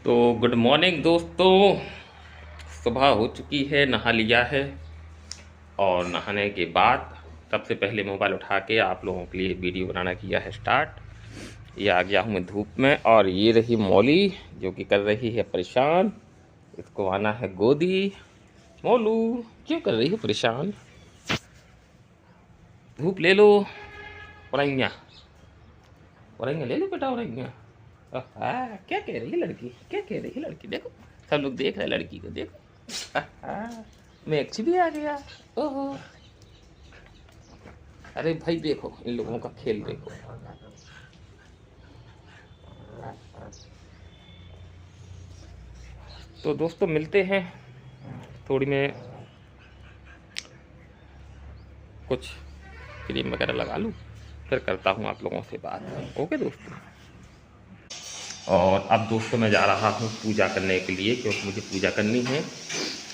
तो good morning दोस्तों। सुबह हो चुकी है, नहा लिया है और नहाने के बाद सबसे पहले मोबाइल उठा के आप लोगों के लिए वीडियो बनाना किया है स्टार्ट। ये आ गया हूँ मैं धूप में और ये रही मौली जो कि कर रही है परेशान। इसको आना है गोदी। मोलू, क्यों कर रही हो परेशान? धूप ले लो। औरैया, औरैया ले लो बेटा, औरैया। क्या कह रही है लड़की, क्या कह रही है लड़की? देखो, सब लोग देख रहे हैं लड़की को, देखो। मैक्स भी आ गया। ओहो, अरे भाई देखो इन लोगों का खेल देखो। तो दोस्तों मिलते हैं, थोड़ी मैं कुछ क्रीम वगैरह लगा लूँ, फिर करता हूँ आप लोगों से बात। ओके दोस्तों। और अब दोस्तों मैं जा रहा हूँ पूजा करने के लिए, क्योंकि मुझे पूजा करनी है।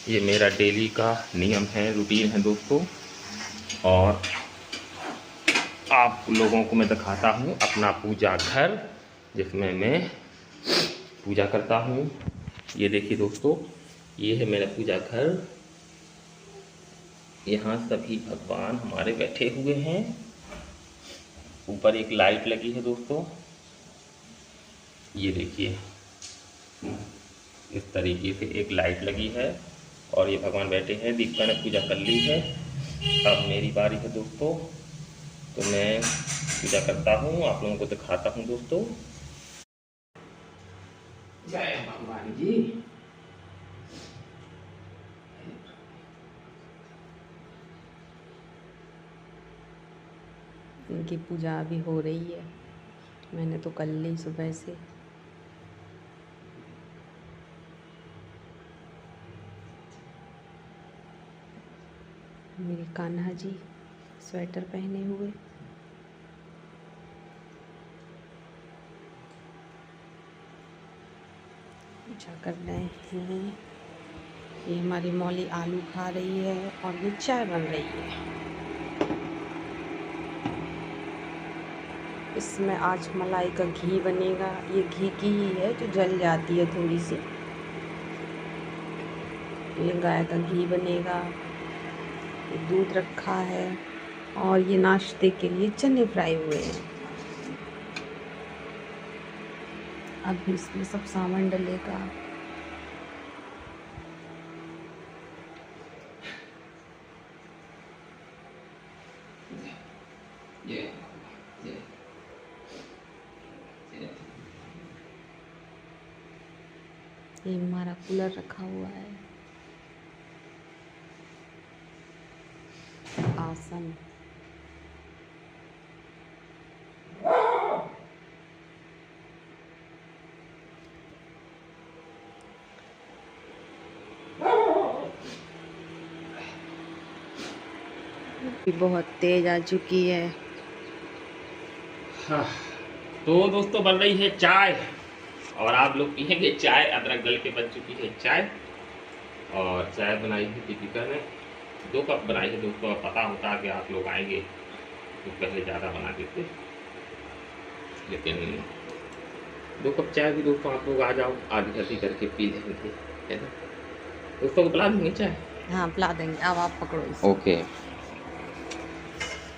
ये मेरा डेली का नियम है, रूटीन है दोस्तों। और आप लोगों को मैं दिखाता हूँ अपना पूजा घर, जिसमें मैं पूजा करता हूँ। ये देखिए दोस्तों, ये है मेरा पूजा घर। यहाँ सभी भगवान हमारे बैठे हुए हैं। ऊपर एक लाइट लगी है दोस्तों, ये देखिए इस तरीके से एक लाइट लगी है और ये भगवान बैठे हैं। दीपिका ने पूजा कर ली है, अब मेरी बारी है दोस्तों। तो मैं पूजा करता हूँ, आप लोगों को दिखाता हूँ दोस्तों। जय भगवान जी। इनकी पूजा अभी हो रही है, मैंने तो कर ली सुबह से। मेरे कान्हा जी स्वेटर पहने हुए। पूजा कर रहे हैं। ये हमारी मौली आलू खा रही है और ये चाय बन रही है। इसमें आज मलाई का घी बनेगा। ये घी की ही है जो जल जाती है थोड़ी सी। ये गाय का घी बनेगा। ये दूध रखा है और ये नाश्ते के लिए चने फ्राई हुए हैं। अब इसमें सब सामान डलेगा। ये ये हमारा कूलर रखा हुआ है। आसन, बहुत तेज आ चुकी है। हाँ, तो दोस्तों बन रही है चाय और आप लोग पियेंगे चाय। अदरक गल के बन चुकी है चाय और चाय बनाई है दीपिका ने। 2 कप बनाई है दोस्तों। अब पता होता कि आप लोग आएंगे तो पहले ज़्यादा बना देते, लेकिन 2 कप चाय भी दोस्तों आप लोग आ जाओ, आधी आधी करके पी लेंगे, है ना? दोस्तों को पिला देंगे चाय। हाँ पिला देंगे, अब आप पकड़ो इसे। ओके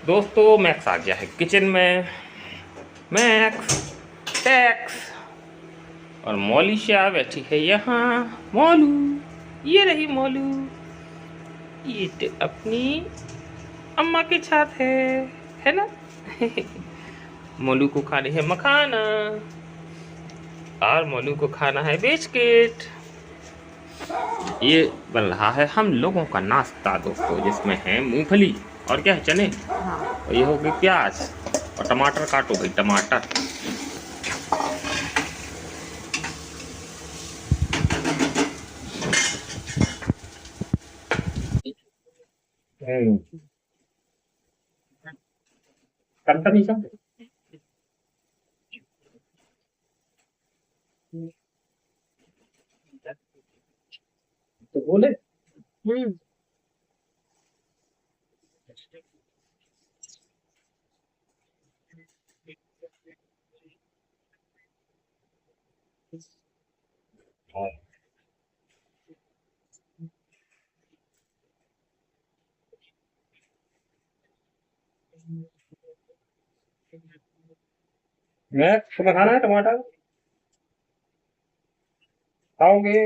दोस्तों, मैक्स आ गया है किचन में। मैक्स, टैक्स और मौलिशा बैठी है यहाँ। मोलू, ये रही मोलू, ये तो अपनी अम्मा के साथ है ना? मोलू को खाने है मखाना और मोलू को खाना है बिस्किट। ये बन रहा है हम लोगों का नाश्ता दोस्तों, जिसमें है मूंगफली और क्या है, चने। हाँ और ये हो गई प्याज और टमाटर। काटो भाई टमाटर। करता नहीं सब तो बोले। हम्म। और मैं तुम्हें खाना है टमाटर खाओगे?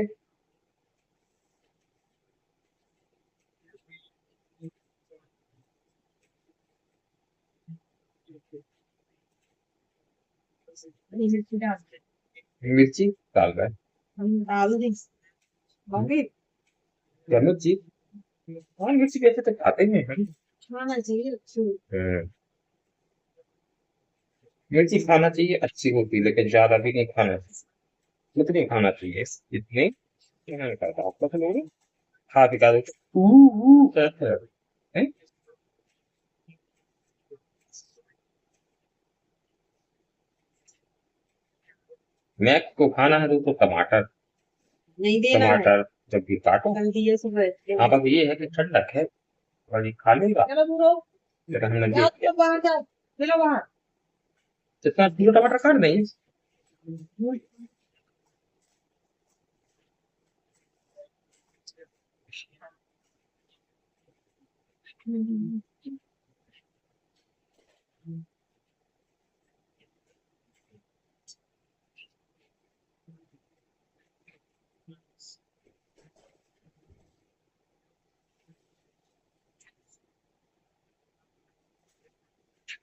हरी मिर्ची डाल दे। मिर्ची डाल रहा है? हम डाल दें। खाओगे? क्या मिर्ची? हाँ मिर्ची कैसे तो खाते हैं हम। खाना चाहिए अच्छी। हम्म, मिर्ची खाना चाहिए, अच्छी होती है, लेकिन ज्यादा भी नहीं खाना चाहिए। इतनी खाना चाहिए, इतनी नहीं करता आपका तो लोग खा के खा देते कहते हैं। हैं? मैक को खाना है तो टमाटर, नहीं देना है। टमाटर जब भी काटो। कल दिए सुबह। हाँ बस ये है कि ठंडक है और ये खा लेगा। चलो दूरो। लेकिन हमने जाओ देख लिया तो बाहर जाओ। चलो बाहर। जितना किलो टमाटर काट देंगे।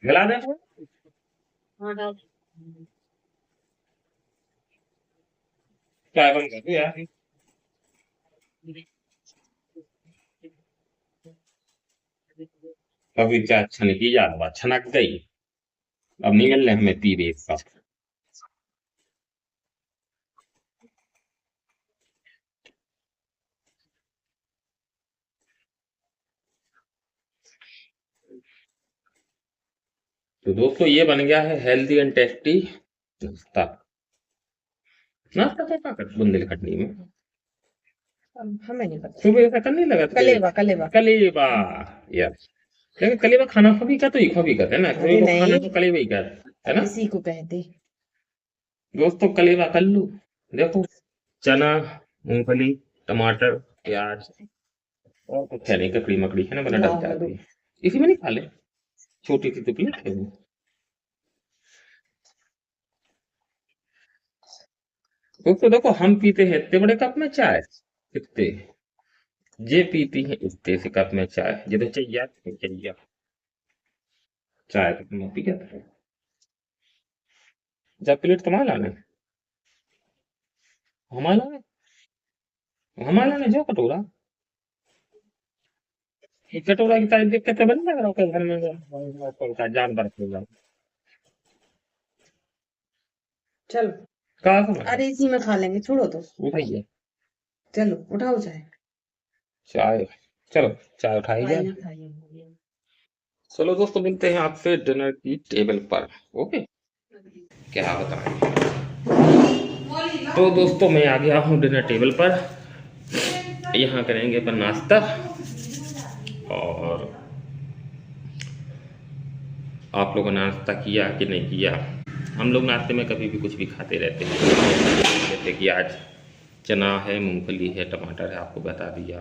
मिला दें? हाँ डाल। चाय बंद कर दो यार। अभी चाय छन की याद बात छनक गई। अब निकल रहे हमें तीर एक साथ। तो दोस्तों ये बन गया है हेल्दी एंड टेस्टी नाश्ता। नाश्ता तो क्या कर बुंदेल खटनी में हमें नहीं पता। सुबह ऐसा करने लगा था। कलेवा कलेवा। कलेबा यार, लेकिन कलेबा खाना खबी का तो ही खबी कहते हैं ना, अरे कलेबा खाना नहीं, तो कलेबा ही कहते है ना। इसी को कहते। दोस्तों कलेबा कल्लू देखो, चना, मूंगफली, टमाटर, प्याज और कुछ है नहीं, ककड़ी मकड़ी है ना, बना डल लाओ दो। जाती है। इसी में नहीं खा ले, छोटी सी तो प्लेट है वो। दोस्तों देखो हम पीते हैं इतने बड़े कप में चाय, कितने ये पीती है इतने से कप में चाय, ये तो चाहिए चाहिए चाय तो तुम पी कहते हैं। जब प्लेट तुम्हारा लाना है, हमारा लाना है, हमारा लाना है जो कटोरा, एक कटोरा की तारीफ देख के तो बन लग रहा घर में जानवर हो जाओ। चलो। कहा समझ अरे इसी में खा लेंगे, छोड़ो तो। उठाइए चलो उठाओ चाय। चाय। चलो चाय उठाई खाइए जाए। ना खाइए। चलो दोस्तों मिलते हैं आपसे डिनर की टेबल पर। ओके, क्या बताएं। तो दोस्तों मैं आ गया हूँ डिनर टेबल पर। यहाँ करेंगे अपन नाश्ता, और आप लोगों ने नाश्ता किया कि नहीं किया। हम लोग नाश्ते में कभी भी कुछ भी खाते रहते हैं, जैसे कि आज चना है, मूंगफली है, टमाटर है, आपको बता दिया।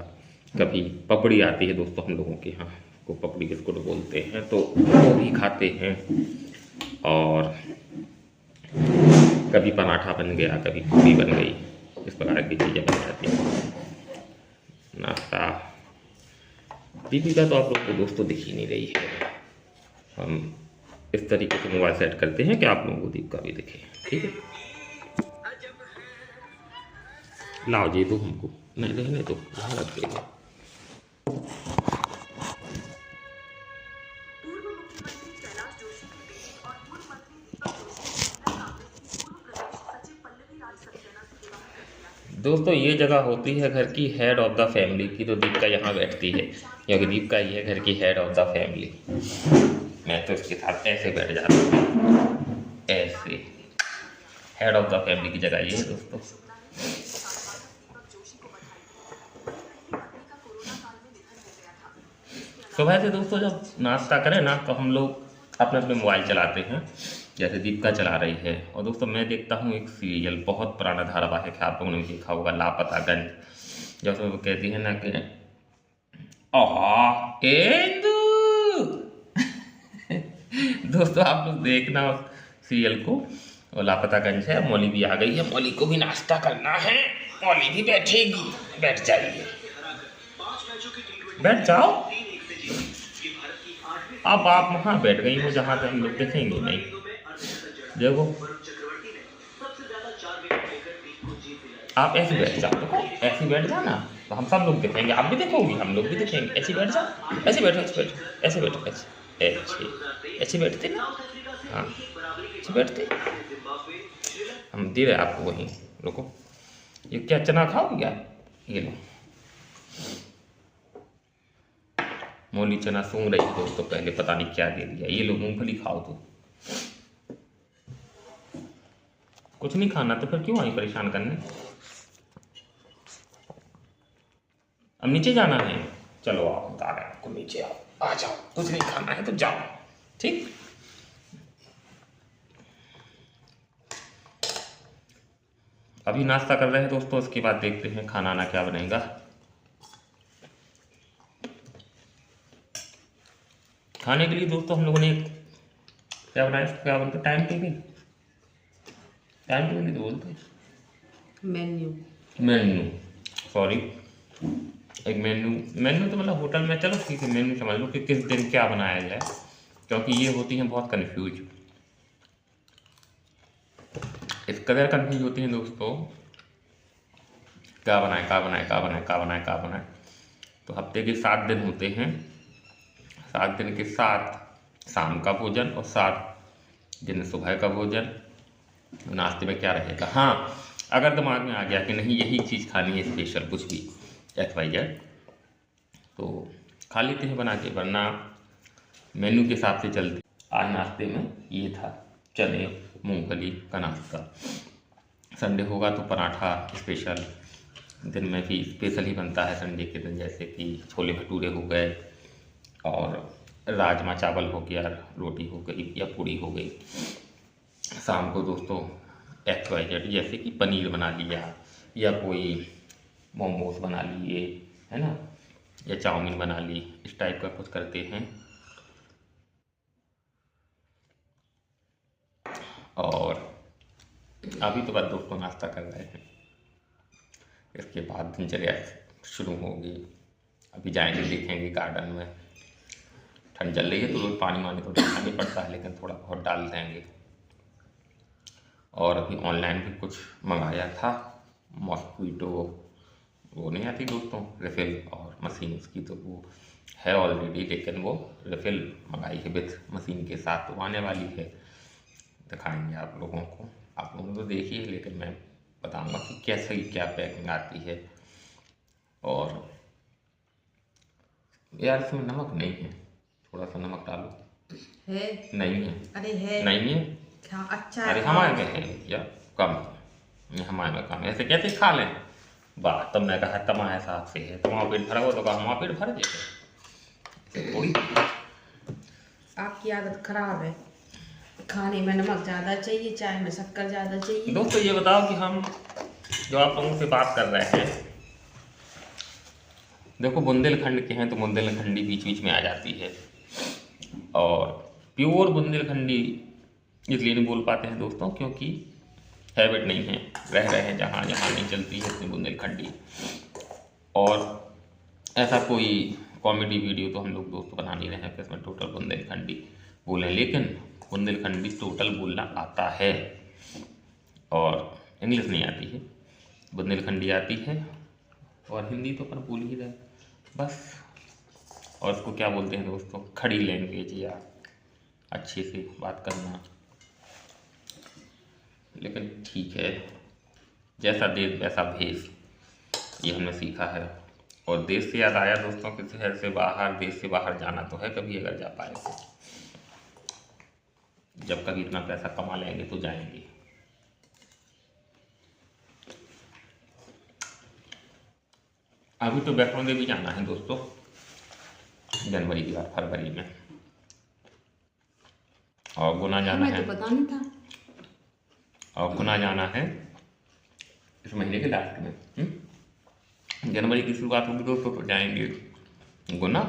कभी पपड़ी आती है दोस्तों हम लोगों के यहाँ, को पपड़ी बिस्कुट बोलते हैं, तो वो भी खाते हैं। और कभी पराठा बन गया, कभी पूरी बन गई, इस प्रकार की चीज़ें बन जाती हैं। नाश्ता दीदी का तो आप लोग को दोस्तों दिख ही नहीं रही है। हम इस तरीके से मोबाइल सेट करते हैं कि आप लोगों को दीप का भी दिखे, ठीक है। लाओ जी दो हमको, नहीं रहने दो, यहाँ रख देंगे। दोस्तों ये जगह होती है घर की हेड ऑफ द फैमिली की, तो दीपिका यहाँ बैठती है क्योंकि दीपिका ही है घर की हेड ऑफ द फैमिली। मैं तो इसके साथ ऐसे बैठ जाता हूँ, ऐसे। हेड ऑफ द फैमिली की जगह ये है दोस्तों। सुबह से दोस्तों जब नाश्ता करें ना, तो हम लोग अपने अपने मोबाइल चलाते हैं। जैसे दीपिका चला रही है। और दोस्तों मैं देखता हूँ एक सीरियल, बहुत पुराना धारावाहिक है, आप लोगों ने देखा होगा, लापतागंज। जब वो कहती है ना कि आहा इंदु दोस्तों आप लोग देखना उस सीरियल को। और लापतागंज है, मौली भी आ गई है, मौली को भी नाश्ता करना है, मौली भी बैठेगी। बैठ जाइए, बैठ जाओ। अब आप वहाँ बैठ गई हो जहाँ पे हम लोग देखेंगे नहीं। देखो आप ऐसे बैठ जाओ, देखो ऐसे बैठ जाना, तो हम सब लोग देखेंगे, आप भी देखोगी, हम लोग भी देखेंगे। ऐसे बैठ जाओ, ऐसे बैठो, ऐसे बैठो, ऐसे बैठो, ऐसे ऐसे बैठते ना, हाँ ऐसे बैठते। हम दे रहे आपको वहीं। रुको, ये क्या चना खाओगे क्या? ये लो, मौली चना सूंघ रही है दोस्तों, पहले पता नहीं क्या दे दिया। ये लो मूंगफली खाओ। तो कुछ नहीं खाना तो फिर क्यों आई परेशान करने? अब नीचे जाना है, चलो आओ, बता रहे हैं आपको, नीचे आओ, आ जाओ। कुछ नहीं खाना है तो जाओ, ठीक। अभी नाश्ता कर रहे हैं दोस्तों, उसके बाद देखते हैं खाना ना क्या बनेगा। खाने के लिए दोस्तों हम लोगों ने क्या बनाया, क्या बोलते, टाइम टेबल, टाइम टेबल नहीं तो बोलते, मेन्यू, मेन्यू, सॉरी, एक मेन्यू। मेन्यू तो मतलब होटल में, चलो ठीक है, मेन्यू समझ लो कि किस दिन क्या बनाया जाए, क्योंकि ये होती हैं बहुत कन्फ्यूज, इस कदर कन्फ्यूज होती हैं दोस्तों, क्या बनाए, क्या बनाए, क्या बनाए, क्या बनाए, क्या बनाए। तो हफ्ते के 7 दिन होते हैं, 7 दिन के 7 शाम का भोजन और 7 दिन सुबह का भोजन। नाश्ते में क्या रहेगा? हाँ, अगर दिमाग में आ गया कि नहीं यही चीज़ खानी है स्पेशल, कुछ भी XYZ, तो खा लेते हैं बना के, वरना मेन्यू के हिसाब से चलते। आज नाश्ते में ये था, चने मूंगफली का नाश्ता। संडे होगा तो पराठा स्पेशल, दिन में भी स्पेशल ही बनता है संडे के दिन, जैसे कि छोले भटूरे हो गए और राजमा चावल हो गया, रोटी हो गई या पूड़ी हो गई। शाम को दोस्तों XYZ, जैसे कि पनीर बना लिया या कोई मोमोज बना लिए, है ना, या चाउमीन बना ली, इस टाइप का कुछ करते हैं। और अभी तो बस दोस्तों नाश्ता कर रहे हैं, इसके बाद दिनचर्या शुरू होगी। अभी जाएंगे, देखेंगे गार्डन में, ठंड चल रही है तो रोज पानी वानी तो डालना नहीं पड़ता है, लेकिन थोड़ा बहुत डाल देंगे। और अभी ऑनलाइन भी कुछ मंगाया था, मॉस्क्वीटो, वो नहीं आती दोस्तों रिफ़िल और मशीन उसकी, तो वो है ऑलरेडी, लेकिन वो रिफ़िल मंगाई है विथ मशीन के साथ, तो आने वाली है, दिखाएंगे आप लोगों को। आप लोगों ने तो देखी है, लेकिन मैं बताऊंगा कि कैसे क्या पैकिंग आती है। और यार इसमें नमक नहीं है, थोड़ा सा नमक डालो। है? नहीं है। अरे है, नहीं है, हाँ अच्छा अरे है। हमारे में है या कम है, हमारे में कम है, ऐसे कैसे खा लें? वाह, तब मैं कहा तुम्हारे साथ से है, तुम्हारा पेट भरा हो तो कहा हमारा पेट भर जैसे थोड़ी। आपकी आदत खराब है, खाने में नमक ज़्यादा चाहिए, चाय में शक्कर ज़्यादा चाहिए। दोस्तों ये बताओ कि हम जो आप लोगों से बात कर रहे हैं, देखो बुंदेलखंड के हैं तो बुंदेलखंडी बीच बीच में आ जाती है, और प्योर बुंदेलखंडी इसलिए नहीं बोल पाते हैं दोस्तों क्योंकि हैबिट नहीं है, रह रहे हैं जहाँ जहाँ नहीं चलती है इसमें बुंदेलखंडी। और ऐसा कोई कॉमेडी वीडियो तो हम लोग दोस्तों बना नहीं रहे हैं कि इसमें टोटल बुंदेलखंडी बोलें, लेकिन बुंदेलखंडी टोटल बोलना आता है, और इंग्लिश नहीं आती है, बुंदेलखंडी आती है, और हिंदी तो अपन भूल ही रहे बस। और उसको क्या बोलते हैं दोस्तों, खड़ी लैंग्वेज, या अच्छे से बात करना। लेकिन ठीक है, जैसा देश वैसा भेष, ये हमने सीखा है। और देश से याद आया दोस्तों कि शहर से बाहर, देश से बाहर जाना तो है कभी, अगर जा पाए तो, जब कभी इतना पैसा कमा लेंगे तो जाएंगे। अभी तो वैष्णो देवी जाना है दोस्तों, जनवरी के बाद फरवरी में। और गुना जाना है, तो पता नहीं था। और गुना जाना है इस महीने के लास्ट में। जनवरी की शुरुआत होगी दोस्तों, तो जाएंगे गुना,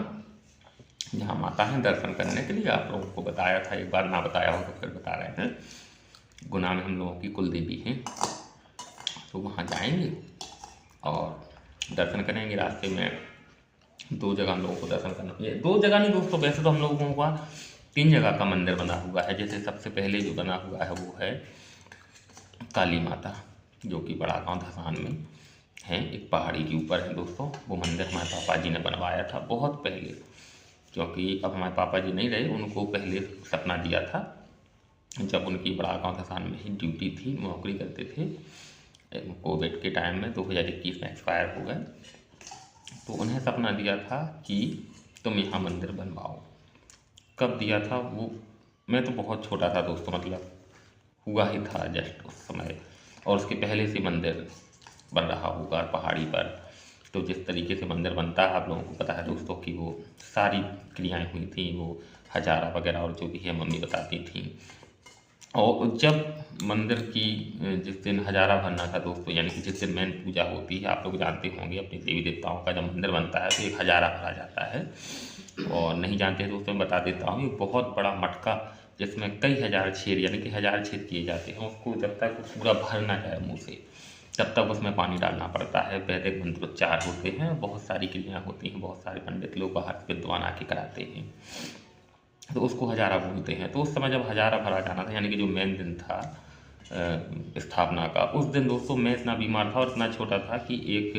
जहाँ माता है दर्शन करने के लिए। आप लोगों को बताया था, एक बार ना बताया हो तो फिर बता रहे हैं। गुना में हम लोगों की कुल देवी हैं, तो वहाँ जाएंगे और दर्शन करेंगे। रास्ते में 2 जगह हम लोगों को दर्शन करना है। 2 जगह नहीं दोस्तों, वैसे तो हम लोगों का 3 जगह का मंदिर बना हुआ है। जैसे सबसे पहले जो बना हुआ है वो है काली माता, जो कि बड़ा गाँव धसान में है, एक पहाड़ी के ऊपर है दोस्तों। वो मंदिर हमारे पापा जी ने बनवाया था बहुत पहले, क्योंकि अब हमारे पापा जी नहीं रहे। उनको पहले सपना दिया था, जब उनकी बड़ा गाँव धसान में ही ड्यूटी थी, नौकरी करते थे। कोविड के टाइम में 2021 में एक्सपायर हो गए, तो उन्हें सपना दिया था कि तुम यहाँ मंदिर बनवाओ। कब दिया था वो, मैं तो बहुत छोटा था दोस्तों, मतलब हुआ ही था जस्ट उस समय, और उसके पहले से मंदिर बन रहा होगा पहाड़ी पर। तो जिस तरीके से मंदिर बनता है आप लोगों को पता है दोस्तों, कि वो सारी क्रियाएं हुई थी, वो हजारा वगैरह और जो भी है मम्मी बताती थी। और जब मंदिर की जिस दिन हजारा भरना था दोस्तों, यानी कि जिस दिन मेन पूजा होती है, आप लोग जानते होंगे अपने देवी देवताओं का, जब मंदिर बनता है तो एक हजारा भरा जाता है। और नहीं जानते दोस्तों, मैं बता देता हूँ, ये बहुत बड़ा मटका जिसमें कई हजार छेद, यानी कि 1000 छेद किए जाते हैं। उसको जब तक पूरा भर ना जाए मुँह से, तब तक उसमें पानी डालना पड़ता है। वैदिक मंत्रोच्चार होते हैं, बहुत सारी क्रियाएँ होती हैं, बहुत सारे पंडित लोग बाहर से विद्वान आके कराते हैं, तो उसको हजारा बोलते हैं। तो उस समय जब हजारा भरा जाना था, यानी कि जो मेन दिन था स्थापना का, उस दिन दोस्तों मैं इतना बीमार था और इतना छोटा था कि एक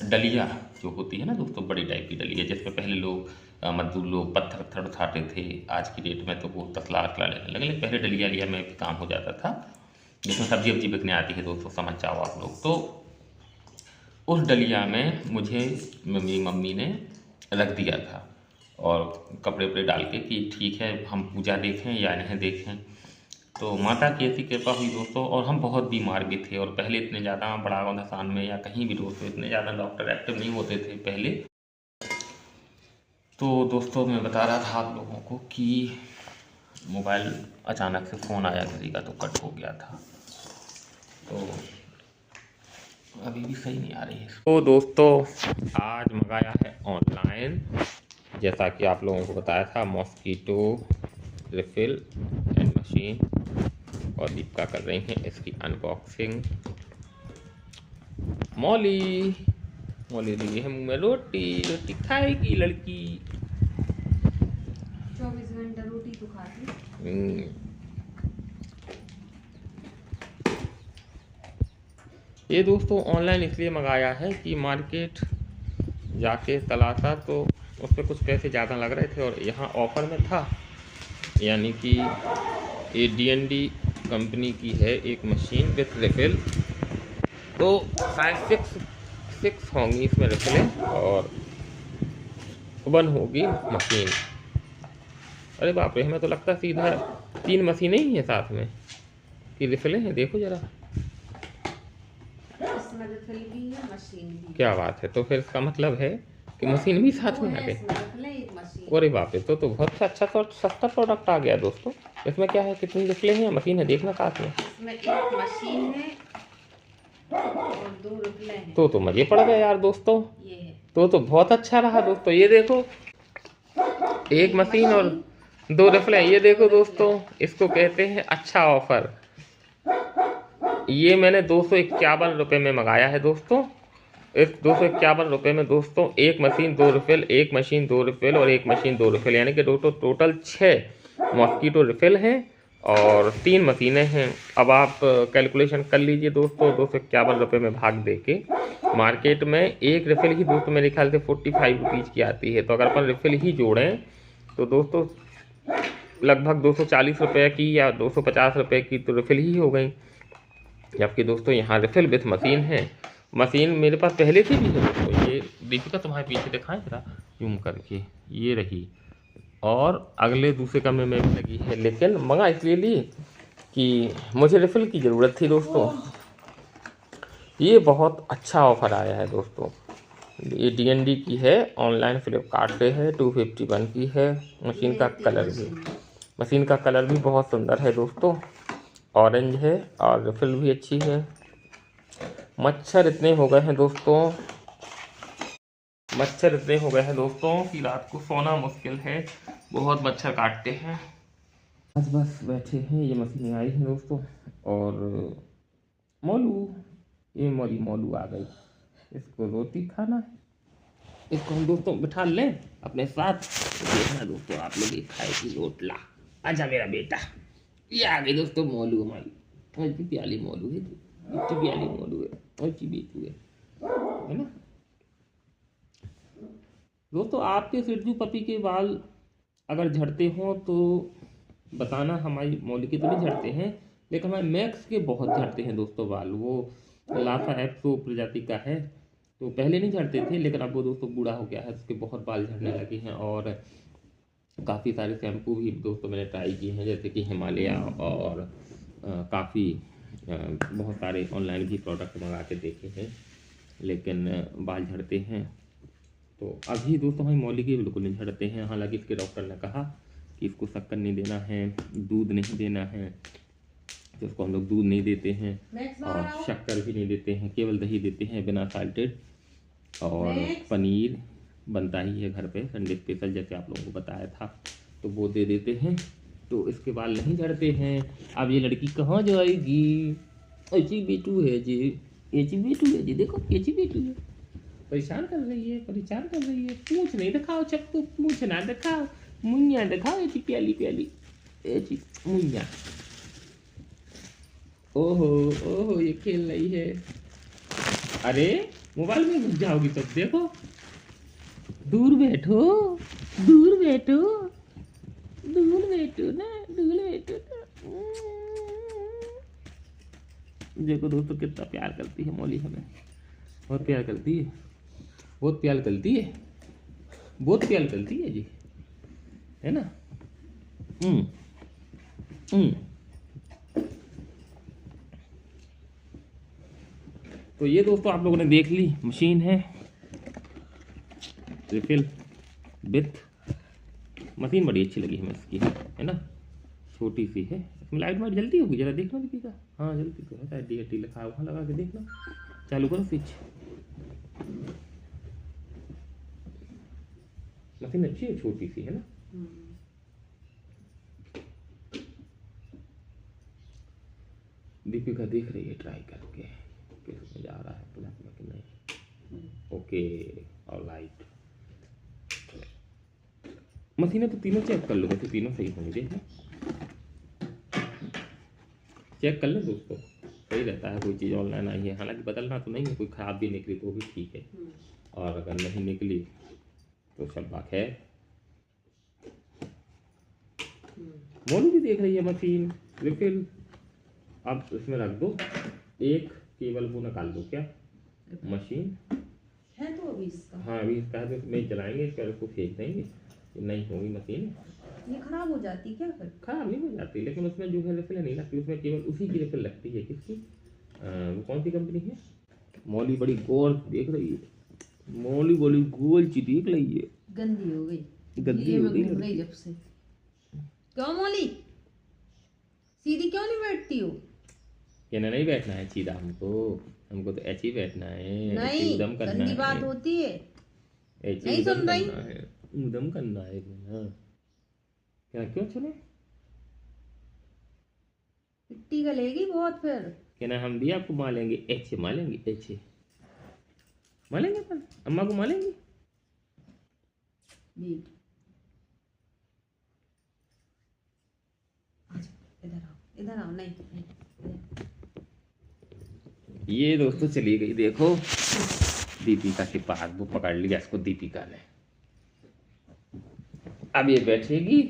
डलिया जो होती है ना दोस्तों, बड़ी टाइप की डलिया, जिसमें पहले लोग मजदूर लोग पत्थर उठाते थे। आज की डेट में तो वो तसला लेने लगे, लेकिन पहले डलिया लिया में भी काम हो जाता था, जिसमें सब्जी वब्जी बिकने आती है दोस्तों, समझ जाओ आप लोग। तो उस डलिया में मुझे मेरी मम्मी ने रख दिया था, और कपड़े वपड़े डाल के कि ठीक है हम पूजा देखें या नहीं देखें। तो माता की ऐसी कृपा हुई दोस्तों, और हम बहुत बीमार भी थे। और पहले इतने ज़्यादा बड़ा गाँव धसान में या कहीं भी दोस्तों इतने ज़्यादा डॉक्टर एक्टिव नहीं होते थे पहले। तो दोस्तों मैं बता रहा था आप लोगों को कि मोबाइल अचानक से फ़ोन आया किसी का, तो कट हो गया था, तो अभी भी सही नहीं आ रही है। तो दोस्तों आज मंगाया है ऑनलाइन, जैसा कि आप लोगों को बताया था, मॉस्कीटो रिफिल एंड मशीन, और दीपिका कर रही हैं इसकी अनबॉक्सिंग। मौली लिए है मुँह में रोटी खाएगी लड़की। 24 घंटा रोटी तो खाती। ये दोस्तों ऑनलाइन इसलिए मंगाया है कि मार्केट जाके तलाशा तो उस पर कुछ पैसे ज़्यादा लग रहे थे, और यहाँ ऑफ़र में था। यानी कि ये DND कंपनी की है एक मशीन विथ रिफिल, तो शायद 6 होंगी इसमें रिफिलें, और 1 होगी मशीन। अरे बाप रे, हमें तो लगता है सीधा 3 मशीनें ही हैं साथ में कि रिफिलें हैं। देखो ज़रा, इसमें रिफिल भी है, मशीन भी। क्या बात है, तो फिर इसका मतलब है कि मशीन भी साथ में आ गई। अरे बाप रे, तो बहुत अच्छा सस्ता प्रोडक्ट आ गया दोस्तों। इसमें क्या है, कितनी रिफिलें हैं, मशीन है, देखना साथ में। इसमें एक मशीन है और 2 रिफिलें हैं। तो मजे पड़ गए यार दोस्तों, ये है तो बहुत अच्छा रहा दोस्तों। ये देखो, एक मशीन और 2 रिफिलें, ये देखो दोस्तों, इसको कहते हैं अच्छा ऑफर। ये मैंने 251 रुपये में मंगाया है दोस्तों। इस 251 रुपये में दोस्तों एक मशीन 2 रिफिल, एक मशीन 2 रिफिल और एक मशीन 2 रिफिल, यानी कि टोटल 6 मॉस्कीटो रिफिल हैं और 3 मशीनें हैं। अब आप कैलकुलेशन कर लीजिए दोस्तों, 251 रुपये में भाग दे के मार्केट में एक रिफिल ही दोस्तों मेरे ख्याल से 45 रुपीज़ की आती है। तो अगर अपन रिफिल ही जोड़ें तो दोस्तों लगभग 240 रुपये की या 250 रुपये की तो रिफिल ही हो गई। जबकि दोस्तों यहाँ रिफिल विथ मशीन है। मशीन मेरे पास पहले से भी है दोस्तों, ये दीपिका तुम्हारे पीछे दिखाएं जरा जूम करके, ये रही, और अगले दूसरे कमरे में भी लगी है। लेकिन मंगा इसलिए ली कि मुझे रिफिल की ज़रूरत थी दोस्तों। ये बहुत अच्छा ऑफर आया है दोस्तों। ये DND की है, ऑनलाइन फ्लिपकार्ट पे है, 251 की है। मशीन का कलर भी मशीन का कलर भी बहुत सुंदर है दोस्तों, ऑरेंज है और रिफिल भी अच्छी है। मच्छर इतने हो गए हैं दोस्तों, मच्छर इतने हो गए हैं दोस्तों कि रात को सोना मुश्किल है, बहुत मच्छर काटते हैं। आज बस बैठे हैं, ये मशीनें आई हैं दोस्तों। और मोलू, ये मोली मोलू आ गई, इसको रोटी खाना है, इसको हम दोस्तों बिठा लें अपने साथ। देखना दोस्तों आप लोग ये खाएगी रोटला। आजा मेरा बेटा, ये आ गई दोस्तों मोलू हमारी, इतनी प्याली मोलू है, इतनी प्याली मोलू है, इतनी बेटू है ना दोस्तों। आपके सिरजू पपी के बाल अगर झड़ते हों तो बताना, हमारी मोली के तो नहीं झड़ते हैं, लेकिन हमारे मैक्स के बहुत झड़ते हैं दोस्तों बाल। वो लाफा एप्सो प्रजाति का है, तो पहले नहीं झड़ते थे, लेकिन अब वो दोस्तों बूढ़ा हो गया है, उसके बहुत बाल झड़ने लगे हैं। और काफ़ी सारे शैम्पू भी दोस्तों मैंने ट्राई किए हैं, जैसे कि हिमालय और काफ़ी बहुत सारे ऑनलाइन भी प्रोडक्ट मंगा के देखे हैं, लेकिन बाल झड़ते हैं। तो अभी दोस्तों हमारी मौली के बिल्कुल नहीं झड़ते हैं। हालांकि इसके डॉक्टर ने कहा कि इसको शक्कर नहीं देना है, दूध नहीं देना है, तो उसको हम लोग दूध नहीं देते हैं और शक्कर भी नहीं देते हैं, केवल दही देते हैं बिना साल्टेड। और पनीर बनता ही है घर पे संडे स्पेशल, जैसे आप लोगों को बताया था, तो वो दे देते हैं, तो इसके बाल नहीं झड़ते हैं। अब ये लड़की कहाँ जाएगी, ऐसी बेटू है जी, ऐसी बेटू है जी, देखो ऐसी बेटू है, परेशान कर रही है, परेशान कर रही है। पूछ नहीं दिखाओ चप्पू, पूछ ना दिखाओ, मुनिया दिखाओ, ऐसी प्याली प्याली ऐसी मुनिया। ओहो ओहो ये खेल रही है, अरे मोबाइल में घुस जाओगी तब, देखो दूर बैठो, दूर बैठो, दूर बैठो ना, दूर बैठो ना। देखो दोस्तों कितना प्यार करती है मौली हमें, बहुत प्यार करती है, बहुत प्यार करती है, बहुत प्यार करती है जी, है ना। तो ये दोस्तों आप लोगों ने देख ली, मशीन है रिफिल विथ, मशीन बड़ी अच्छी लगी हमें इसकी, है ना, छोटी सी है, इसमें लाइट वाइट जल्दी होगी, जरा देखना दीपिका, हाँ जल्दी तो है, शायद डी लिखा है वहाँ, लगा के देखना, चालू करो स्विच। मशीन अच्छी है, छोटी सी है ना। दीपिका देख रही है ट्राई करके किसमें जा रहा है प्लग में कि नहीं। ओके ऑलराइट, मशीनें तो तीनों चेक कर लो, तो तीनों सही होंगे, देखना चेक कर लो दोस्तों, सही रहता है। कोई चीज़ ऑनलाइन आई है, हालांकि बदलना तो नहीं है, कोई ख़राब भी निकली तो भी ठीक है, और अगर नहीं निकली तो सब बात है। मोनू भी देख रही है मशीन रिफिल। अब इसमें रख दो एक केबल, वो निकाल दो क्या मशीन है तो अभी इसका, हाँ अभी इसका है, तो नहीं चलाएंगे, इसको फेंक देंगे, नहीं होगी मशीन, ये खराब हो जाती क्या फिर? खराब नहीं हो जाती, लेकिन उसमें जो है रिफिल नहीं लगती, उसमें केवल उसी की रिफिल लगती है। किसकी, वो कौन सी कंपनी है। मौली बड़ी गोल देख रही है, मौली बड़ी गोल ची देख रही है, गंदी हो गई, गंदी हो गई जब से। क्यों मौली सीधी क्यों नहीं बैठती हो? कहना नहीं बैठना है सीधा, हमको तो ऐसे ही बैठना है, नहीं उदम करना गंदी है, बात होती है, ऐसे नहीं सुन रही, उदम करना है ना, क्या क्यों सुने, मिट्टी गलेगी बहुत फिर। कहना हम भी आपको मालेंगे, ऐसे मालेंगे, ऐसे मालेंगे, पर अम्मा को मालेंगे। इधर आओ, नहीं, नहीं। ये दोस्तों चली गई, देखो दीपिका के पास, वो पकड़ लिया इसको दीपिका ने। अब ये बैठेगी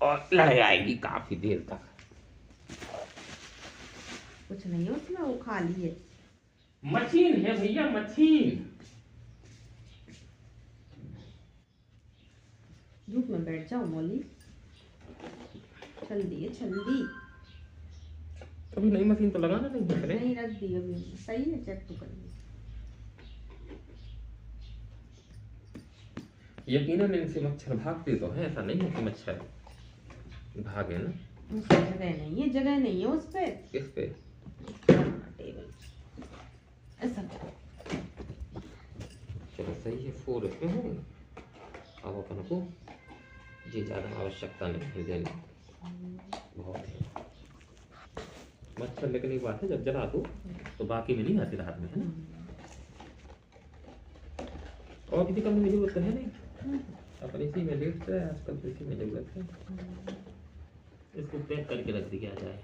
और लड़ाएगी काफी देर तक। कुछ नहीं है उसमें, वो खाली है, मशीन है भैया, मशीन। धूप में बैठ जाओ मौली, छल्दी है छल्दी। अभी नई मशीन तो लगाना नहीं रख दी अभी, सही है, चेक तो करिए। यकीनन इनसे मच्छर भागते तो हैं, ऐसा नहीं है कि मच्छर भागे ना, जगह नहीं है उस पे। किस पे? टेबल ऐसा चलो सही है, 4 इसमें हो गए। अब अपन को ये ज़्यादा आवश्यकता नहीं है देने की, बहुत है। मच्छर लेकिन एक बात है, जब जला दो तो बाकी में नहीं आती रात में, है ना। और किसी कमरे में जरूरत है नहीं, अपन इसी में लेटते हैं आजकल, तो इसी में जरूरत है। इसको पैक करके रख दिया जाए।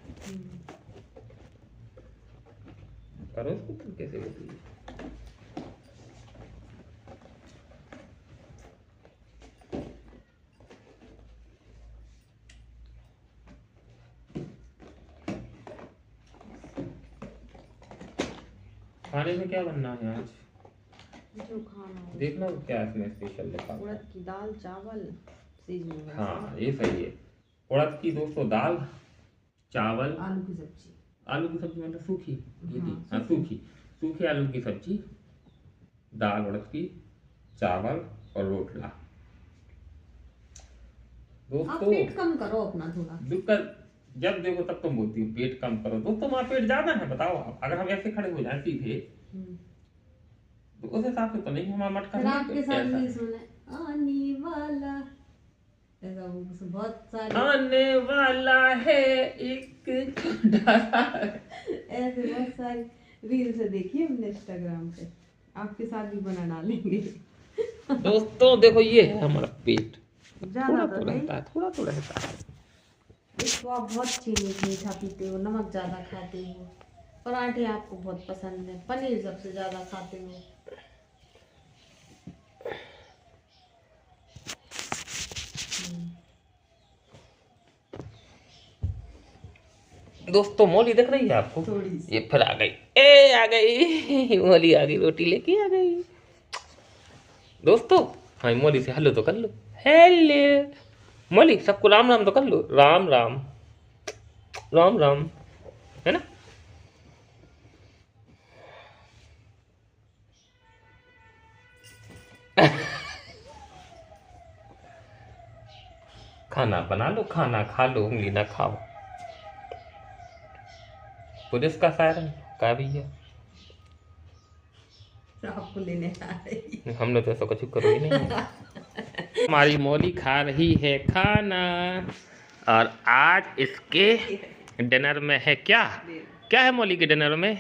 करो इसको कैसे होती है। खाने में क्या बनना है आज? जो खाना है देखना क्या इसमें स्पेशल लिखा है। उड़द की दाल, चावल, सीजन। हाँ ये सही है। उड़द की दोस्तों दाल, चावल, आलू की सब्जी। आलू की सब्जी मतलब सूखी, हाँ, सूखी आलू की सब्जी, दाल उड़द की, चावल और रोटला। आप पेट कम करो अपना थोड़ा। दिक्कत जब देखो तब तुम बोलती हो पेट कम करो। दोस्तों वहाँ पेट ज्यादा है, बताओ आप। अगर हम ऐसे खड़े हो जाए सीधे तो उस हिसाब से तो नहीं, हमारा मटका फिर आपके साथ नहीं सुने आने वाला, ऐसा वो बहुत सारे आने वाला है एक ऐसे बहुत सारी रील्स देखिए हमने इंस्टाग्राम पे, आपके साथ भी बना डालेंगे। दोस्तों देखो ये है हमारा पेट, ज्यादा तो नहीं, थोड़ा तो रहता है। इसको आप बहुत चीनी मीठा पीते हो, नमक ज्यादा खाते हो, पराठे आपको बहुत पसंद है, पनीर सबसे ज्यादा खाते हो। दोस्तों मौली दिख रही है आपको? थोड़ी ये फिर आ गई, ए आ गई मौली आ गई, रोटी लेके आ गई। दोस्तों हाँ मौली से हेलो तो कर लो, हेलो मौली, सबको राम राम तो कर लो, राम राम राम राम, है ना। खाना बना लो, खाना खा लो, उंगली ना खाओ। पुलिस का सायरन का भैया आपको लेने आ रही, हमने तो ऐसा कुछ करो ही नहीं है। हमारी मौली खा रही है खाना, और आज इसके डिनर में है क्या? क्या है मौली के डिनर में?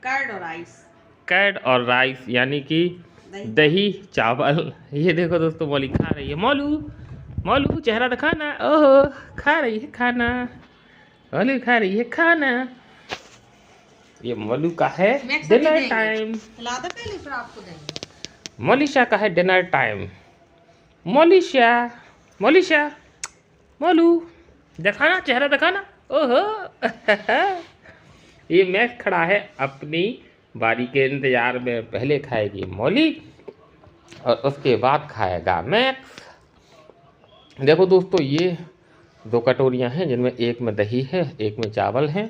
कर्ड और राइस। कर्ड और राइस यानी कि दही चावल। ये देखो दोस्तों मौली खा रही है। मौलू मौलू चेहरा दिखाना, ओहो खा रही है खाना, मौलू खा रही है खाना। ये मौलू का है डिनर टाइम, पहले फिर आपको देंगे। मौलिशा का है डिनर टाइम। मौलिशा मौलिशा मौलू दिखाना, चेहरा दिखाना, ओहो ये मैक्स खड़ा है अपनी बारी के इंतजार में, पहले खाएगी मौली और उसके बाद खाएगा मैक्स। देखो दोस्तों ये 2 कटोरियां हैं जिनमें एक में दही है, एक में चावल है,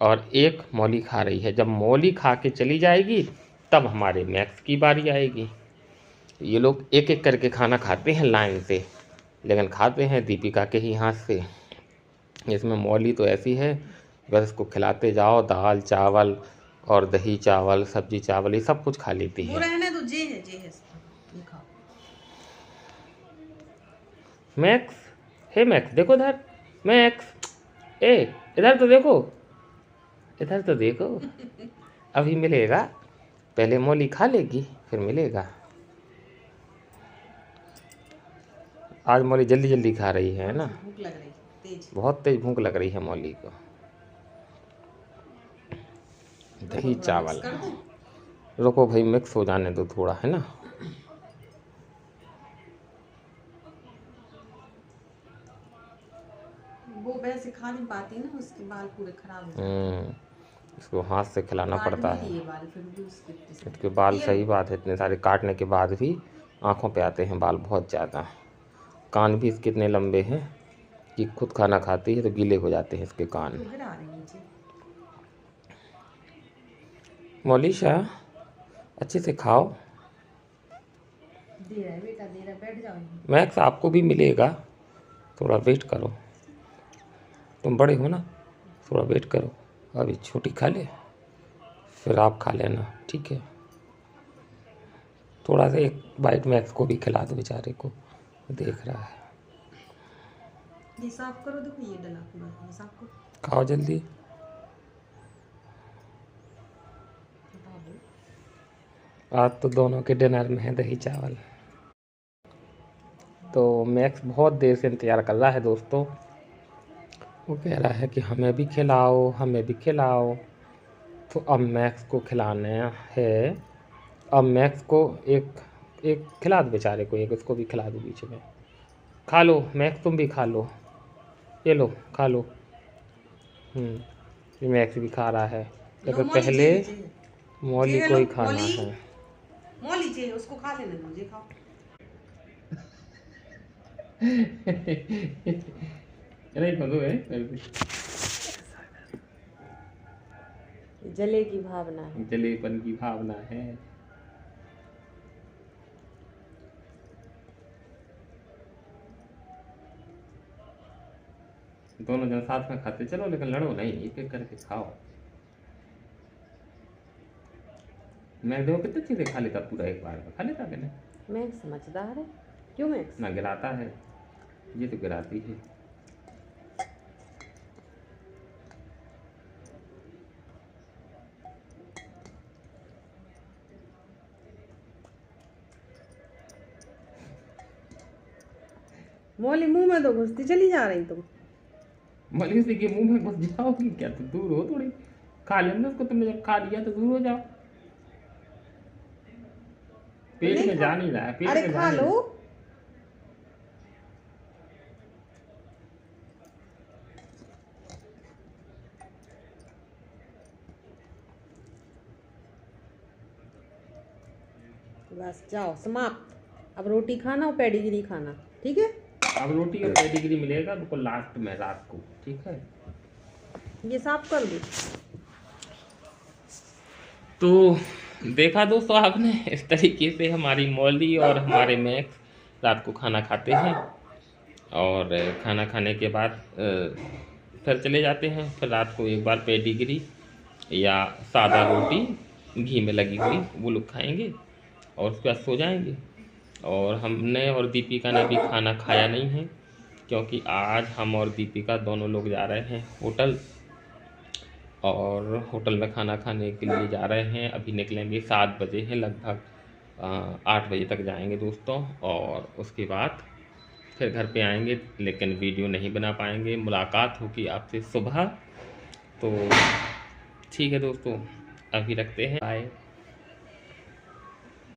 और एक मौली खा रही है। जब मौली खा के चली जाएगी तब हमारे मैक्स की बारी आएगी। ये लोग एक एक करके खाना खाते हैं लाइन से, लेकिन खाते हैं दीपिका के ही हाथ से। इसमें मौली तो ऐसी है, बस इसको खिलाते जाओ, दाल चावल और दही चावल, सब्जी चावल, ये सब कुछ खा लेती है। रहने दो, जे है मैक्स, हे मैक्स देखो इधर, मैक्स ए इधर तो देखो, इधर तो देखो। अभी मिलेगा, पहले मौली खा लेगी फिर मिलेगा। आज मौली जल्दी जल्दी खा रही है ना, भूख लग रही तेज, बहुत तेज भूख लग रही है मौली को। दही चावल, रुको भाई मिक्स हो जाने दो थोड़ा, है ना। वो वैसे खा नहीं पाती ना, उसके बाल पूरे खराब हो जाते। इसको हाथ से खिलाना पड़ता है। ये बाल फिर भी इसके बाल, सही बात है, इतने सारे काटने के बाद भी आँखों पे आते हैं बाल बहुत ज़्यादा। कान भी इसके इतने लंबे हैं कि खुद खाना खाती है तो गीले हो जाते हैं इसके कान। मौलिशा अच्छे से खाओ, दे रहा है बेटा, दे रहा, बैठ जाओ। मैक्स आपको भी मिलेगा, थोड़ा वेट करो। तुम बड़े हो ना, थोड़ा वेट करो, अभी छोटी खा ले फिर आप खा लेना, ठीक है। थोड़ा सा एक बाइट मैक्स को भी खिला दो, बेचारे को देख रहा है। ये साफ करो, देखो ये डला पूरा, ये साफ करो, खाओ जल्दी। हटा दो। आज तो दोनों के डिनर में है दही चावल। तो मैक्स बहुत देर से इंतज़ार कर रहा है दोस्तों, वो कह रहा है कि हमें भी खिलाओ, हमें भी खिलाओ। तो अब मैक्स को खिलाना है। अब मैक्स को एक खिला दो बेचारे को, एक उसको भी खिला दो बीच में। खा लो मैक्स, तुम भी खा लो, ये लो खा लो। ये मैक्स भी खा रहा है, लेकिन पहले मौली को ही खाना है। मौली चाहिए, उसको खा लेने दो, ये खाओ। जले की भावना है, जलेपन की भावना है। दोनों जन साथ में खाते चलो, लेकिन लड़ो नहीं, एक एक करके खाओ। मैं देखो कितनी चीजें खा लेता, पूरा एक बार में खा लेता मैंने। मैं समझदार है, क्यों मैक्स? ना गिराता है, ये तो गिराती है। मौली मुंह में तो घुसती चली जा रही तुम। मौली के मुंह में घुस जाओगी क्या? तो दूर हो थोड़ी, खा लेना उसको, तुमने जब खा लिया तो दूर हो जाओ। पेट में जा नहीं रहा है, पेट अरे में खा लो। बस जाओ, समाप्त। अब रोटी खाना और पेडिग्री खाना, ठीक है? अब रोटी और पेडिग्री मिलेगा बिल्कुल लास्ट में रात को, ठीक है। ये साफ कर दो। तो देखा दोस्तों आपने, इस तरीके से हमारी मौली और हमारे मैक्स रात को खाना खाते हैं, और खाना खाने के बाद फिर चले जाते हैं। फिर रात को एक बार पेडिग्री या सादा रोटी घी में लगी हुई वो लोग खाएंगे, और उसके बाद सो जाएंगे। और हमने और दीपिका ने भी खाना खाया नहीं है, क्योंकि आज हम और दीपिका दोनों लोग जा रहे हैं होटल, और होटल में खाना खाने के लिए जा रहे हैं। अभी निकलेंगे, 7 बजे हैं लगभग, 8 बजे तक जाएंगे दोस्तों, और उसके बाद फिर घर पे आएंगे। लेकिन वीडियो नहीं बना पाएंगे, मुलाकात होगी आपसे सुबह। तो ठीक है दोस्तों, अभी रखते हैं, बाय।